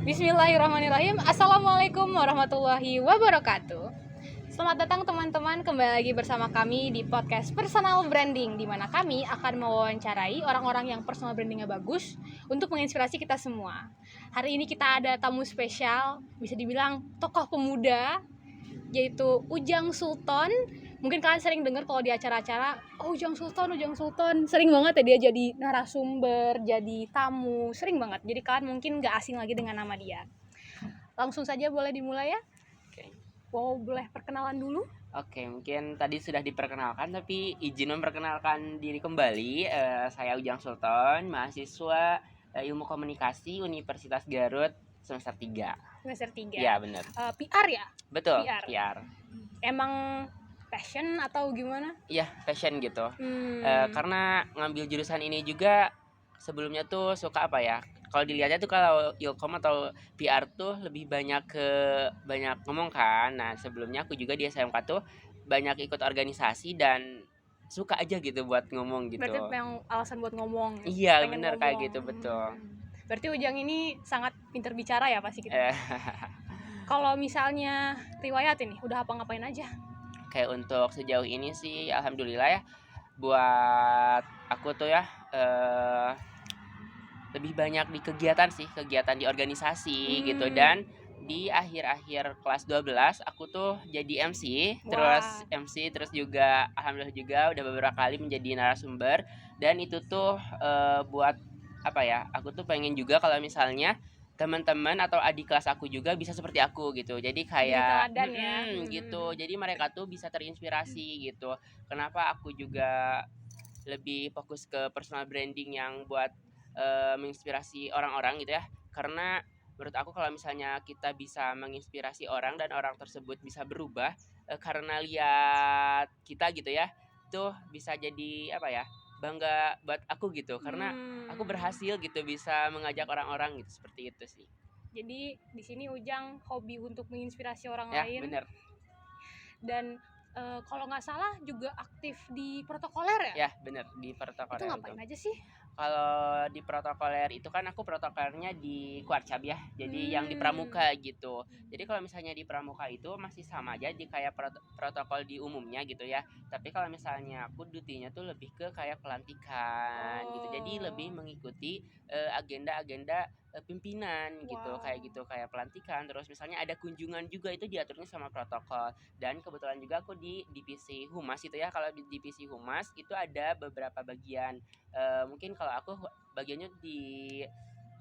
Bismillahirrahmanirrahim. Assalamualaikum warahmatullahi wabarakatuh. Selamat datang teman-teman, kembali lagi bersama kami di podcast Personal Branding, di mana kami akan mewawancarai orang-orang yang personal brandingnya bagus untuk menginspirasi kita semua. Hari ini kita ada tamu spesial, bisa dibilang tokoh pemuda, yaitu Ujang Sultan. Mungkin kalian sering dengar kalau di acara-acara, oh Ujang Sultan, sering banget ya dia jadi narasumber, jadi tamu, sering banget. Jadi kalian mungkin gak asing lagi dengan nama dia. Langsung saja boleh dimulai ya? Oke. Wow, boleh perkenalan dulu? Oke, mungkin tadi sudah diperkenalkan, tapi izin memperkenalkan diri kembali. Saya Ujang Sultan, mahasiswa Ilmu Komunikasi Universitas Garut semester 3. Semester 3. Iya, benar. PR ya? Betul, PR. PR. Emang passion atau gimana? Iya, passion gitu. Karena ngambil jurusan ini juga sebelumnya tuh suka apa ya? Kalau dilihatnya tuh kalau Ilkom atau PR tuh lebih banyak ngomong kan. Nah, sebelumnya aku juga di SMK tuh banyak ikut organisasi dan suka aja gitu buat ngomong gitu. Berarti memang alasan buat ngomong. Iya, bener kayak gitu, betul. Berarti Ujang ini sangat pintar bicara ya pasti gitu. Kalau misalnya riwayat ini, udah apa ngapain aja? Kayak untuk sejauh ini sih alhamdulillah ya, buat aku tuh ya lebih banyak di kegiatan di organisasi gitu. Dan di akhir-akhir kelas 12 aku tuh jadi MC. Terus juga alhamdulillah juga udah beberapa kali menjadi narasumber. Dan itu tuh buat apa ya, aku tuh pengen juga kalau misalnya teman-teman atau adik kelas aku juga bisa seperti aku gitu. Jadi kayak gitu. Jadi mereka tuh bisa terinspirasi gitu. Kenapa aku juga lebih fokus ke personal branding yang buat menginspirasi orang-orang gitu ya. Karena menurut aku kalau misalnya kita bisa menginspirasi orang dan orang tersebut bisa berubah karena lihat kita gitu ya, itu bisa jadi apa ya, bangga buat aku gitu. Karena aku berhasil gitu bisa mengajak orang-orang gitu, seperti itu sih. Jadi di sini Ujang hobi untuk menginspirasi orang Ya, lain. bener. Dan kalau nggak salah juga aktif di protokoler ya? Ya, bener, di protokoler. Itu ngapain aja sih? Kalau di protokoler itu kan aku protokolernya di Kuarcap ya, jadi yang di Pramuka gitu. Jadi kalau misalnya di Pramuka itu masih sama aja di kayak protokol di umumnya gitu ya. Tapi kalau misalnya aku dutinya tuh lebih ke kayak pelantikan gitu. Jadi lebih mengikuti agenda-agenda pimpinan gitu, kayak pelantikan. Terus misalnya ada kunjungan juga, itu diaturnya sama protokol. Dan kebetulan juga aku di divisi humas itu ya. Kalau di divisi humas itu ada beberapa bagian. Mungkin kalau aku bagiannya di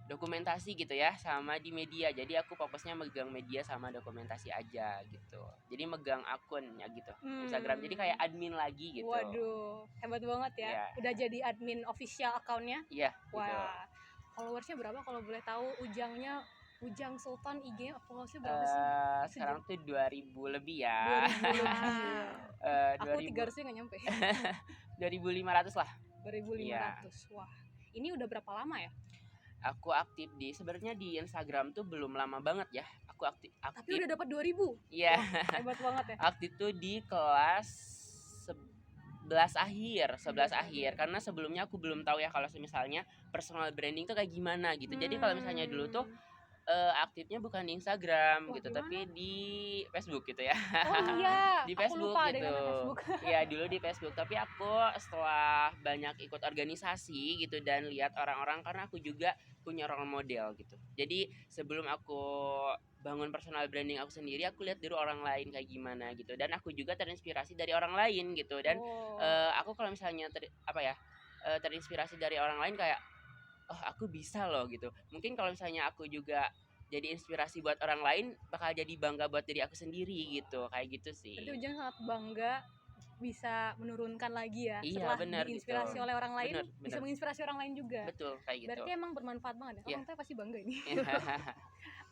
dokumentasi gitu ya, sama di media. Jadi aku fokusnya megang media sama dokumentasi aja gitu. Jadi megang akunnya gitu, Instagram. Jadi kayak admin lagi gitu. Waduh, hebat banget ya. Yeah. Udah jadi admin official account-nya. Iya, Wah, gitu. Followersnya berapa kalau boleh tahu? Ujangnya, Ujang Sultan IG followersnya berapa sih? Sekarang tuh 2000 lebih ya. 2000 lebih. Aku 300 nggak nyampe. 2500 lah. 2500. Iya. Wah, ini udah berapa lama ya? Aku aktif sebenarnya di Instagram tuh belum lama banget ya. Aku aktif. Tapi udah dapat 2000. Iya. Hebat banget ya. Aktif tuh di kelas 11 akhir karena sebelumnya aku belum tahu ya kalau misalnya personal branding tuh kayak gimana gitu. Jadi kalau misalnya dulu tuh aktifnya bukan di Instagram gitu, gimana? tapi di Facebook gitu ya. Oh iya, di aku Facebook lupa gitu. dengan Facebook. Iya, dulu di Facebook, tapi aku setelah banyak ikut organisasi gitu dan lihat orang-orang, karena aku juga punya role model gitu. Jadi sebelum aku bangun personal branding aku sendiri, aku lihat dulu orang lain kayak gimana gitu, dan aku juga terinspirasi dari orang lain gitu. Dan aku kalau misalnya terinspirasi dari orang lain kayak, oh aku bisa loh gitu. Mungkin kalau misalnya aku juga jadi inspirasi buat orang lain, bakal jadi bangga buat diri aku sendiri gitu, kayak gitu sih. Berarti Ujang sangat bangga bisa menurunkan lagi ya. Iya, setelah bener, diinspirasi gitu. oleh orang lain, Bener. bisa menginspirasi orang lain juga. Betul, kayak gitu. Berarti emang bermanfaat banget ya. Iya. Orang tua pasti bangga ini.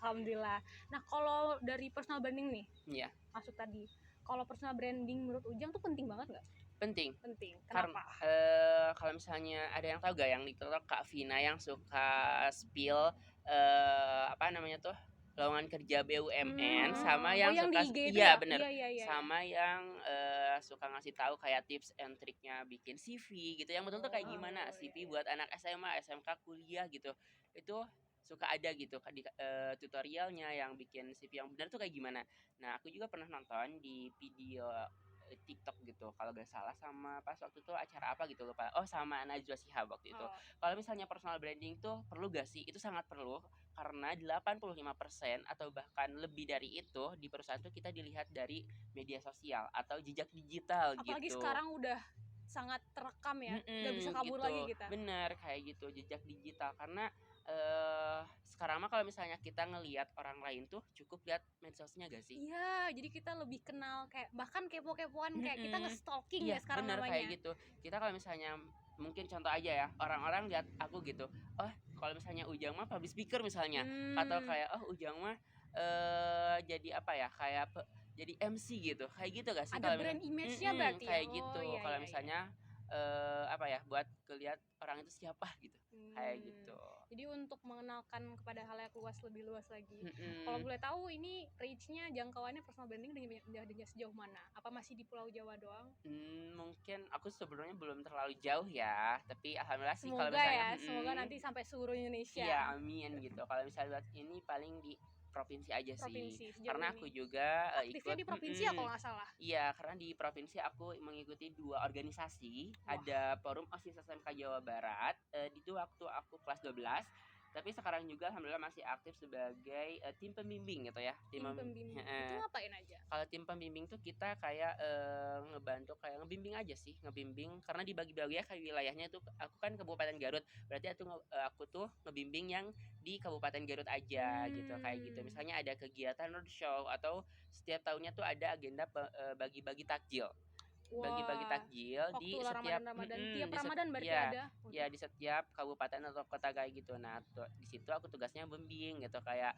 Alhamdulillah. Nah, kalau dari personal branding nih, Iya. masuk tadi. Kalau personal branding menurut Ujang tuh penting banget nggak? Penting. Kenapa? Kalau misalnya ada yang tahu gak yang di TikTok Kak Vina yang suka spill apa namanya tuh, lowongan kerja BUMN, sama yang suka iya bener. Iya. Sama yang suka ngasih tahu kayak tips and triknya bikin CV gitu, yang betul tuh kayak gimana CV buat anak SMA, SMK, kuliah gitu. Itu suka ada gitu di tutorialnya yang bikin CV yang benar tuh kayak gimana. Nah, aku juga pernah nonton di video TikTok gitu kalau gak salah, sama pas waktu itu acara apa gitu lupa. Oh, sama Najwa Shihab waktu itu. Oh, Kalau misalnya personal branding tuh perlu gak sih? Itu sangat perlu karena 85% atau bahkan lebih dari itu di perusahaan tuh kita dilihat dari media sosial atau jejak digital apalagi gitu. sekarang udah sangat terekam ya, nggak bisa kabur Gitu. lagi kita. Bener kayak gitu, jejak digital. Karena sekarang mah kalau misalnya kita ngelihat orang lain tuh cukup lihat medsosnya gak sih? Iya, jadi kita lebih kenal kayak bahkan kepo-kepoan kayak kita Mhm. nge-stalking ya Iya, sekarang bener kayak namanya. gitu. Kita kalau misalnya mungkin contoh aja ya, orang-orang lihat aku gitu, oh kalau misalnya Ujang mah public speaker misalnya, atau Hmm, kayak oh Ujang mah jadi apa ya, kayak jadi MC gitu, kayak gitu gak sih ada kalau brand misalnya image-nya berarti ya. kayak Oh gitu. iya Kalau iya iya. misalnya apa ya, buat kelihat orang itu siapa gitu, kayak Hmm, gitu. jadi untuk mengenalkan kepada halayak luas lebih luas lagi. Kalau Mhm. boleh tahu ini reach-nya, jangkauannya personal branding udah sejauh mana? Apa masih di Pulau Jawa doang? Mungkin aku sebenarnya belum terlalu jauh ya, tapi alhamdulillah sih kalau Semoga misalnya ya, semoga nanti sampai seluruh iya, Indonesia. amin gitu. Kalau misalnya buat ini paling di provinsi aja sih. Provinsi sejauh Karena aku ini. juga Aktifnya ikut di provinsi ya kalau nggak salah. iya, karena di provinsi aku mengikuti 2 organisasi. Wah, Ada Forum OSIS SMK Jawa Barat, itu waktu aku kelas 12. Tapi sekarang juga alhamdulillah masih aktif sebagai tim pembimbing gitu ya. tim pembimbing. Itu ngapain aja? Kalau tim pembimbing tuh kita kayak ngebantu kayak ngebimbing aja sih, ngebimbing karena dibagi-bagi ya kayak wilayahnya tuh. Aku kan Kabupaten Garut, berarti aku tuh ngebimbing yang di Kabupaten Garut aja gitu, kayak gitu. Hmm. Misalnya ada kegiatan roadshow atau setiap tahunnya tuh ada agenda bagi-bagi takjil. Bagi-bagi Wah, takjil waktu di lah setiap Ramadan-Ramadan. Tiap Ramadan berarti iya, ada. ya di setiap kabupaten atau kota kayak gitu. Nah, tuh di situ aku tugasnya bimbing gitu kayak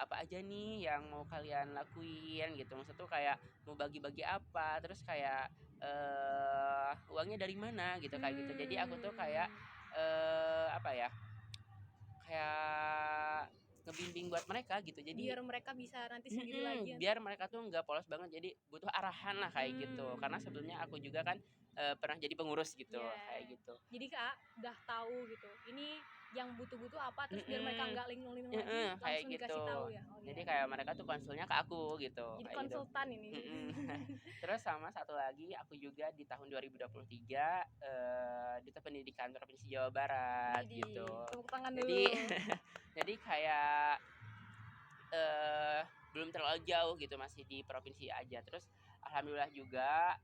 apa aja nih yang mau kalian lakuin gitu. Maksud tuh kayak mau bagi-bagi apa, terus kayak uangnya dari mana gitu kayak gitu. Jadi aku tuh kayak Hmm. apa ya? Kayak ngebimbing buat mereka gitu. Jadi Biar mereka bisa nanti sendiri lagi. biar mereka tuh nggak polos banget, jadi butuh arahan lah kayak gitu. Karena Hmm. sebelumnya aku juga kan pernah jadi pengurus gitu, kayak Ya. gitu. Jadi Kak udah tahu gitu. Ini yang butuh-butuh apa terus biar mereka nggak linglung-linglung lagi Kayak langsung gitu. dikasih tahu ya. Oh Jadi iya iya. kayak mereka tuh konsulnya ke aku gitu, Jadi kayak gitu. konsultan ini. Mhm. Terus sama satu lagi aku juga di tahun 2023 duta pendidikan Provinsi Jawa Barat gitu. Widih, tepuk tangan Jadi dulu. jadi kayak belum terlalu jauh gitu, masih di provinsi aja. Terus alhamdulillah juga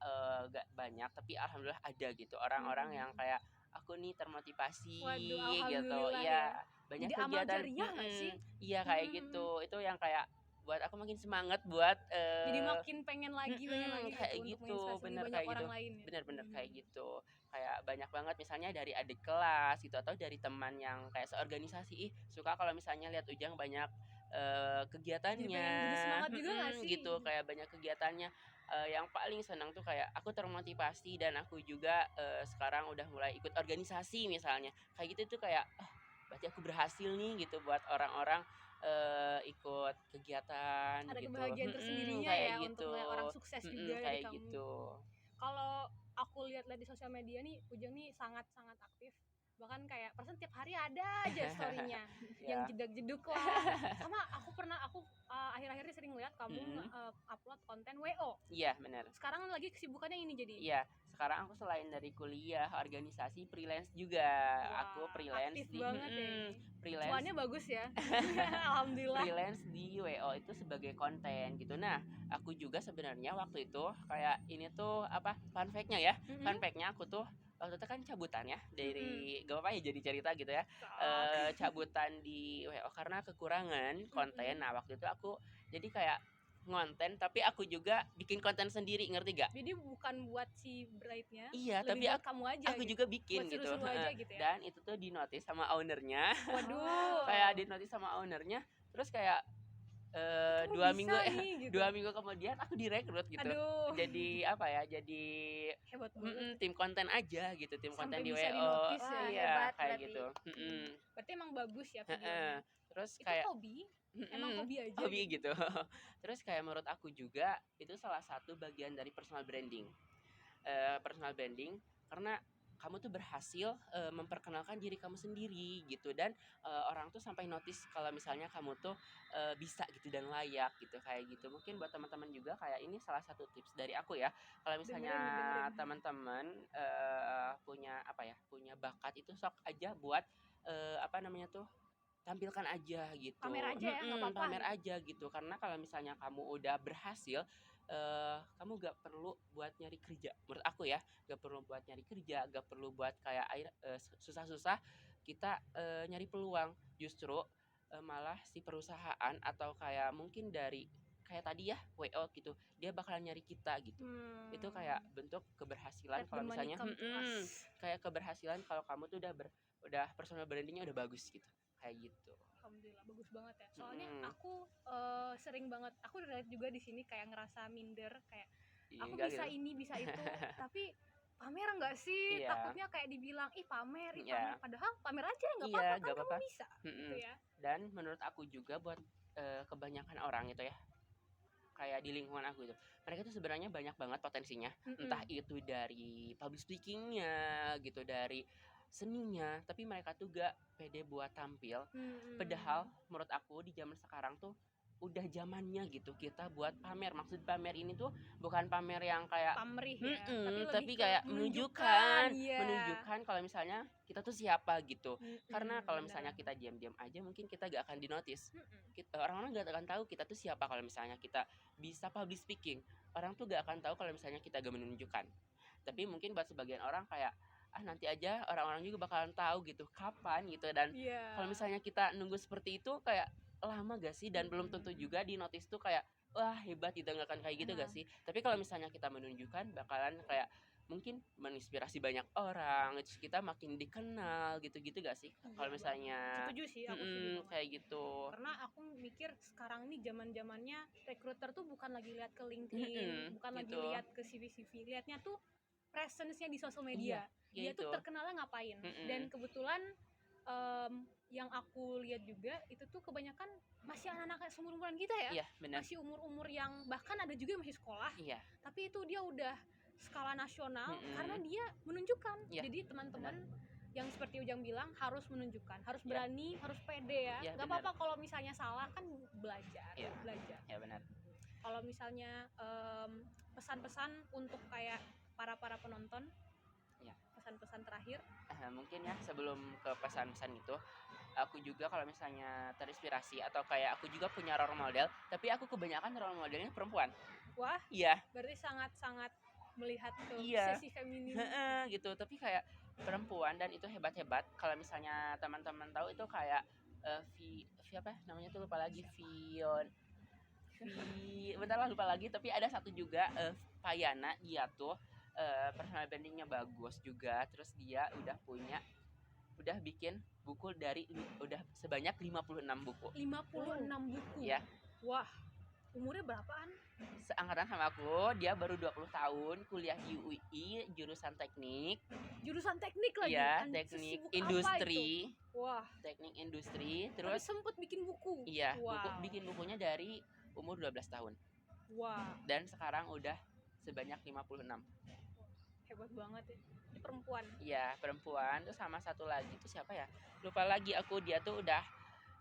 gak banyak tapi alhamdulillah ada gitu orang-orang yang Mhm. kayak aku nih termotivasi Waduh, gitu. alhamdulillah ya. Iya, banyak Jadi amal kegiatan jariah nggak sih? iya kayak Mhm. gitu. Itu yang kayak buat aku makin semangat buat Jadi makin pengen lagi kayak gitu untuk gitu, menginspirasi lebih bener banyak kayak gitu. orang lain ya. Bener-bener kayak Mhm. gitu. Kayak banyak banget misalnya dari adik kelas gitu atau dari teman yang kayak seorganisasi, ih suka kalau misalnya lihat Ujang banyak Jadi kegiatannya, pengen jadi semangat juga nggak sih? gitu, kayak banyak kegiatannya. Yang paling senang tuh kayak aku termotivasi dan aku juga sekarang udah mulai ikut organisasi misalnya. Kayak gitu tuh kayak, "Oh, berarti aku berhasil nih," gitu buat orang-orang ikut kegiatan Ada gitu, kebahagiaan tersendirinya kayak ya untuk gitu, ngeliat orang sukses juga dari kayak kamu. gitu. Kalau aku lihat-lihat di sosial media nih, Ujang nih sangat-sangat aktif. Bahkan kayak perasaan tiap hari ada aja story-nya yang Ya. jedag-jedug lah. Sama aku akhir-akhir ini sering lihat kamu Mhm. upload konten WO. Iya, bener. Sekarang lagi kesibukannya ini jadi. Iya, sekarang aku selain dari kuliah, organisasi, freelance juga. Aku Wah, freelance aktif di banget ya ini. freelance Cuannya bagus ya. Alhamdulillah. freelance di WO itu sebagai konten gitu. Nah, aku juga sebenarnya waktu itu kayak ini tuh apa, fun fact-nya ya. Fun Mhm. fact-nya aku tuh waktu itu kan cabutan ya Mhm. dari gak apa-apa ya jadi cerita gitu ya. Sok. Cabutan di WO karena kekurangan konten. Mhm. Nah, waktu itu aku jadi kayak ngonten tapi aku juga bikin konten sendiri, ngerti gak? Jadi bukan buat si bride-nya, Iya, lebih tapi buat kamu aja aku gitu. juga bikin Buat gitu, seru-seru aja heeh, gitu ya. dan itu tuh di-notice sama owner-nya, kayak Waduh, di-notice sama owner-nya, terus kayak, kamu 2 minggu bisa nih gitu. 2 minggu kemudian aku direkrut gitu. Aduh, Jadi apa ya, jadi hebat banget. tim konten aja gitu, tim konten Sampai di bisa WO. di-notice ya, Wah, iya, hebat kayak berarti. gitu, Berarti emang bagus ya heeh. videonya. Terus Itu kayak hobi? Emang hobi aja hobi gitu. gitu. Terus kayak menurut aku juga itu salah satu bagian dari personal branding. Personal branding karena kamu tuh berhasil memperkenalkan diri kamu sendiri gitu, dan orang tuh sampai notice kalau misalnya kamu tuh bisa gitu dan layak gitu, kayak gitu. Mungkin buat teman-teman juga kayak ini salah satu tips dari aku ya. Kalau misalnya Dengerin nih, dengerin. teman-teman punya apa ya, punya bakat itu sok aja buat apa namanya tuh, tampilkan aja gitu. Pamer aja ya, nggak apa-apa Pamer gitu. aja gitu. Karena kalau misalnya kamu udah berhasil, kamu gak perlu buat nyari kerja. Menurut aku ya, gak perlu buat nyari kerja, gak perlu buat kayak susah-susah kita nyari peluang. Justru malah si perusahaan atau kayak mungkin dari kayak tadi ya WO gitu, dia bakalan nyari kita gitu. Itu kayak bentuk keberhasilan Let the kalau money misalnya come to us. kayak keberhasilan kalau kamu tuh udah personal brandingnya udah bagus gitu, kayak gitu. Alhamdulillah bagus banget ya. Soalnya Mm-mm. aku sering banget, aku relate juga di sini kayak ngerasa minder, kayak Iya, aku enggak bisa gitu. ini bisa itu, tapi pamer nggak sih? Iya, Takutnya kayak dibilang ih pamer, ih pamer. iya, Padahal pamer aja nggak iya, apa-apa kan gak kamu apa-apa. bisa gitu Mm-mm. ya. Dan menurut aku juga buat kebanyakan orang itu ya, kayak di lingkungan aku itu, mereka tuh sebenarnya banyak banget potensinya, entah Mm-mm. itu dari public speakingnya gitu, dari seninya, tapi mereka tuh gak pede buat tampil. Mm-mm. Padahal menurut aku di zaman sekarang tuh udah zamannya gitu kita buat pamer. Maksud pamer ini tuh bukan pamer yang kayak Pamrih ya, tapi lebih tapi ke kayak menunjukkan ya. menunjukkan kalau misalnya kita tuh siapa gitu. Karena Mm-mm, kalau bener misalnya banget. kita diam-diam aja mungkin kita gak akan dinotis. Mm-mm. Orang-orang gak akan tahu kita tuh siapa kalau misalnya kita bisa public speaking. Orang tuh gak akan tahu kalau misalnya kita gak menunjukkan. Tapi mungkin buat sebagian orang kayak nanti aja orang-orang juga bakalan tahu gitu kapan gitu, dan Iya. kalau misalnya kita nunggu seperti itu kayak lama gak sih, dan belum tentu juga di notice tuh kayak wah hebat gitu, nggak akan kayak gitu gak Nah, sih. Tapi kalau misalnya kita menunjukkan bakalan kayak mungkin menginspirasi banyak orang, terus kita makin dikenal gitu-gitu gak sih iya kalau banget. misalnya Setuju sih, aku setuju banget. kayak gitu. Karena aku mikir sekarang nih zaman-zamannya recruiter tuh bukan lagi lihat ke LinkedIn, bukan lagi Gitu. lihat ke CV-CV, lihatnya tuh presence-nya di sosial Iya, media. ya Dia tuh itu. terkenalnya ngapain. Dan kebetulan yang aku lihat juga itu tuh kebanyakan masih anak-anak seumur-umuran kita ya. Iya, benar. Masih umur-umur yang bahkan ada juga yang masih sekolah, Iya. tapi itu dia udah skala nasional karena Mm-mm. dia menunjukkan. Iya, Jadi teman-teman yang seperti Ujang bilang harus menunjukkan, harus berani, harus pede ya. Iya, Gak benar. apa-apa kalau misalnya salah, kan belajar. Iya. Ya benar. Kalau misalnya pesan-pesan untuk kayak para penonton, Iya. pesan-pesan terakhir. Mungkin ya sebelum ke pesan-pesan itu, aku juga kalau misalnya terinspirasi atau kayak aku juga punya role model, tapi aku kebanyakan role modelnya perempuan. Wah, Iya. berarti sangat-sangat melihat ke Iya. sisi feminim. Gitu, tapi kayak perempuan dan itu hebat-hebat. Kalau misalnya teman-teman tahu itu kayak apa namanya tuh lupa lagi, bentar lah lupa lagi, tapi ada satu juga Payana, dia tuh personal brandingnya bagus juga, terus dia udah bikin buku udah sebanyak 56 buku. 56 buku. Ya. Wah, umurnya berapaan? Seangkatan sama aku, dia baru 20 tahun, kuliah di UI, jurusan teknik. Jurusan teknik lagi. Iya, teknik Sesibuk industri. apa itu? Wah, Teknik industri, tapi terus sempet bikin buku. iya, Wow. bikin bukunya dari umur 12 tahun. Wah, Dan sekarang udah sebanyak 56. hebat banget ya. Ini perempuan. Iya, perempuan. Terus sama satu lagi tuh siapa ya? Lupa lagi aku, dia tuh udah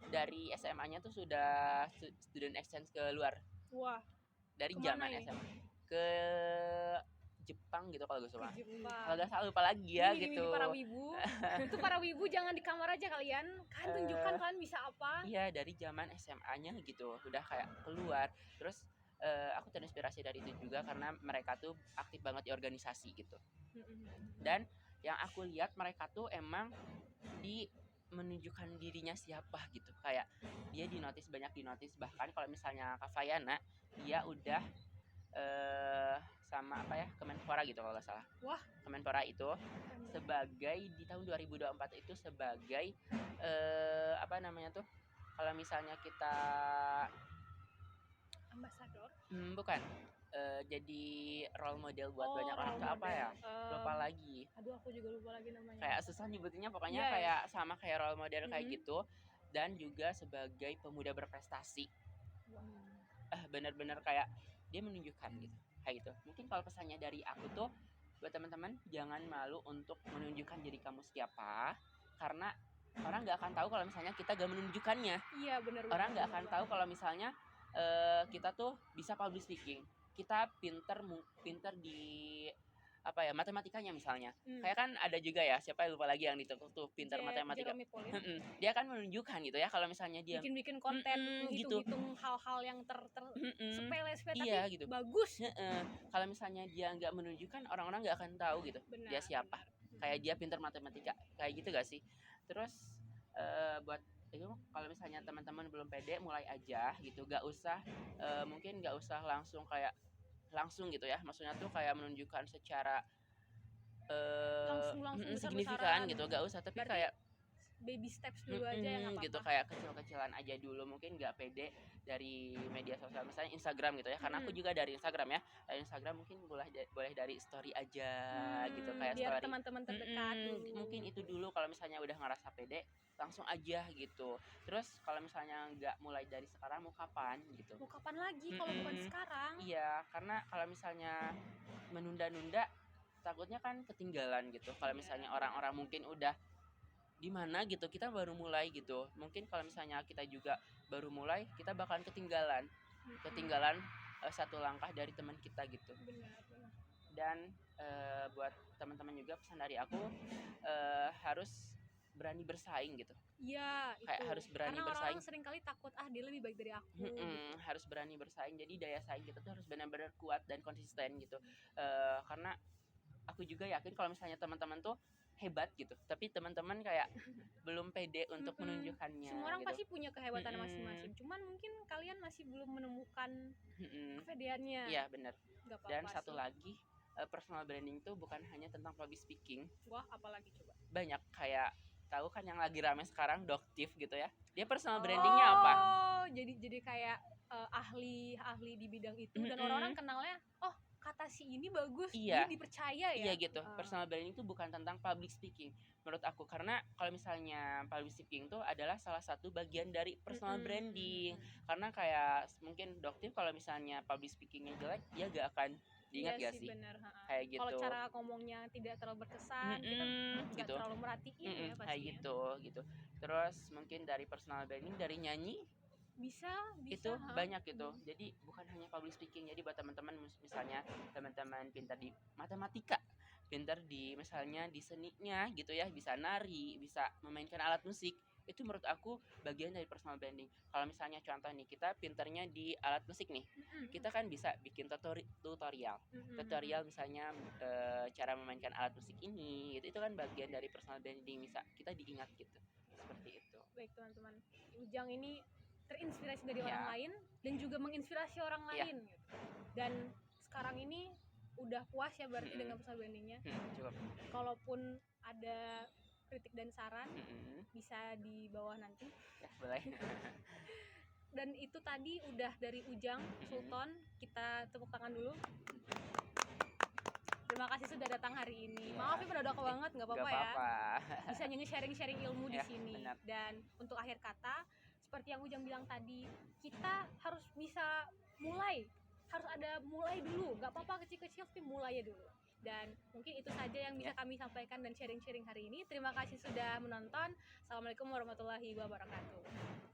dari SMA-nya tuh sudah student exchange ke luar. Wah, Dari kemana zaman ini? SMA ke Jepang gitu kalau gak salah. Ke Jepang. Kalau gak salah lupa lagi ya Ini gitu. para wibu. Itu para wibu jangan di kamar aja kalian. Kan tunjukkan kalian bisa apa. Iya, dari zaman SMA-nya gitu udah kayak keluar. Terus aku terinspirasi dari itu juga karena mereka tuh aktif banget di organisasi gitu. Dan yang aku lihat mereka tuh emang menunjukkan dirinya siapa gitu. Kayak dia banyak dinotis, bahkan kalau misalnya Kak Fayana, dia udah sama apa ya, Kemenpora gitu kalau nggak salah. Wah. Kemenpora itu sebagai di tahun 2024 itu sebagai apa namanya tuh, kalau misalnya kita ambasador. Bukan. Jadi role model buat banyak orang tuh apa ya? Lupa lagi. Aduh, aku juga lupa lagi namanya. Kayak susah nyebutinnya, pokoknya Iya, kayak sama kayak role model kayak gitu. Dan juga sebagai pemuda berprestasi. Bener-bener kayak dia menunjukkan gitu. Kayak gitu. Mungkin kalau pesannya dari aku tuh buat teman-teman jangan malu untuk menunjukkan diri kamu siapa, karena orang nggak akan tahu kalau misalnya kita gak menunjukkannya. Iya benar. Orang nggak akan tahu kalau misalnya kita tuh bisa public speaking, kita pinter di apa ya, matematikanya misalnya. Kayak kan ada juga ya, siapa lupa lagi yang ditekuk tuh pinter matematika. Jeremy Pauline. Dia kan menunjukkan gitu ya kalau misalnya dia bikin konten gitu. hitung hal-hal yang sepele iya, tapi gitu. bagus. Kalau misalnya dia nggak menunjukkan, orang-orang nggak akan tahu gitu Benar, dia siapa. Kayak dia pinter matematika, kayak gitu gak sih? Terus buat itu kalau misalnya teman-teman belum pede, mulai aja gitu, gak usah mungkin gak usah langsung gitu ya, maksudnya tuh kayak menunjukkan secara langsung signifikan gitu, gak usah, tapi berarti kayak baby steps dulu aja ya, nggak gitu, apa-apa. kayak kecil-kecilan aja dulu, mungkin nggak pede dari media sosial misalnya Instagram gitu ya, karena aku juga dari Instagram ya. Dari Instagram mungkin boleh dari story aja gitu, kayak biar story teman-teman terdekat dulu. mungkin itu dulu. Kalau misalnya udah ngerasa pede, langsung aja gitu. Terus kalau misalnya nggak mulai dari sekarang, mau kapan gitu? Mau kapan lagi kalau bukan sekarang? Iya, karena kalau misalnya menunda-nunda, takutnya kan ketinggalan gitu. Kalau misalnya orang-orang mungkin udah di mana gitu, kita baru mulai gitu. Mungkin kalau misalnya kita juga baru mulai, kita bakalan ketinggalan satu langkah dari teman kita gitu. Benar. Dan buat teman-teman juga, pesan dari aku, harus berani bersaing gitu. Iya, Kayak itu. harus berani Karena bersaing. orang sering kali takut dia lebih baik dari aku. Harus berani bersaing. Jadi daya saing kita tuh harus benar-benar kuat dan konsisten gitu. Karena aku juga yakin kalau misalnya teman-teman tuh hebat gitu, tapi teman-teman kayak belum pede untuk menunjukkannya. Semua orang gitu. pasti punya kehebatan masing-masing. Cuman mungkin kalian masih belum menemukan kepedeannya. Iya benar. Gak apa-apa. Dan satu lagi, personal branding tuh bukan hanya tentang public speaking. Wah, apalagi coba? Banyak, kayak tahu kan yang lagi rame sekarang, Doktif gitu ya. Dia personal brandingnya apa? Oh, jadi kayak ahli di bidang itu, dan orang-orang kenalnya, oh kata si ini bagus, Iya. dia dipercaya ya. Iya gitu. Personal branding itu bukan tentang public speaking menurut aku, karena kalau misalnya public speaking itu adalah salah satu bagian dari personal branding. Karena kayak mungkin Doktif kalau misalnya public speakingnya jelek, dia gak akan diingat. Iya gak sih? Bener. Kayak gitu. Kalau cara ngomongnya tidak terlalu berkesan, kita nggak gitu. terlalu merhatiin ya pastinya. Kayak gitu. Terus mungkin dari personal branding, dari nyanyi bisa itu banyak gitu. Jadi bukan hanya public speaking. Jadi buat teman-teman, misalnya teman-teman pintar di matematika, pintar di misalnya di seninya gitu ya, bisa nari, bisa memainkan alat musik, itu menurut aku bagian dari personal branding. Kalau misalnya contoh nih, kita pintarnya di alat musik nih, kita kan bisa bikin tutorial misalnya cara memainkan alat musik ini gitu. Itu kan bagian dari personal branding, bisa kita diingat gitu, seperti itu. Baik teman-teman, Ujang ini terinspirasi dari orang lain dan juga menginspirasi orang lain gitu. Dan sekarang ini udah puas ya berarti dengan personal brandingnya. Cukup. Kalaupun ada kritik dan saran, bisa di bawah nanti ya, boleh. Dan itu tadi udah dari Ujang Sultan. Kita tepuk tangan dulu. Terima kasih sudah datang hari ini. Maaf ya mendadak banget, nggak apa-apa ya. Bisa sharing ilmu di sini. Benar. Dan untuk akhir kata, seperti yang Ujang bilang tadi, kita harus bisa mulai. Harus ada mulai dulu. Nggak apa-apa kecil-kecil, tapi mulai dulu. Dan mungkin itu saja yang bisa kami sampaikan dan sharing hari ini. Terima kasih sudah menonton. Assalamualaikum warahmatullahi wabarakatuh.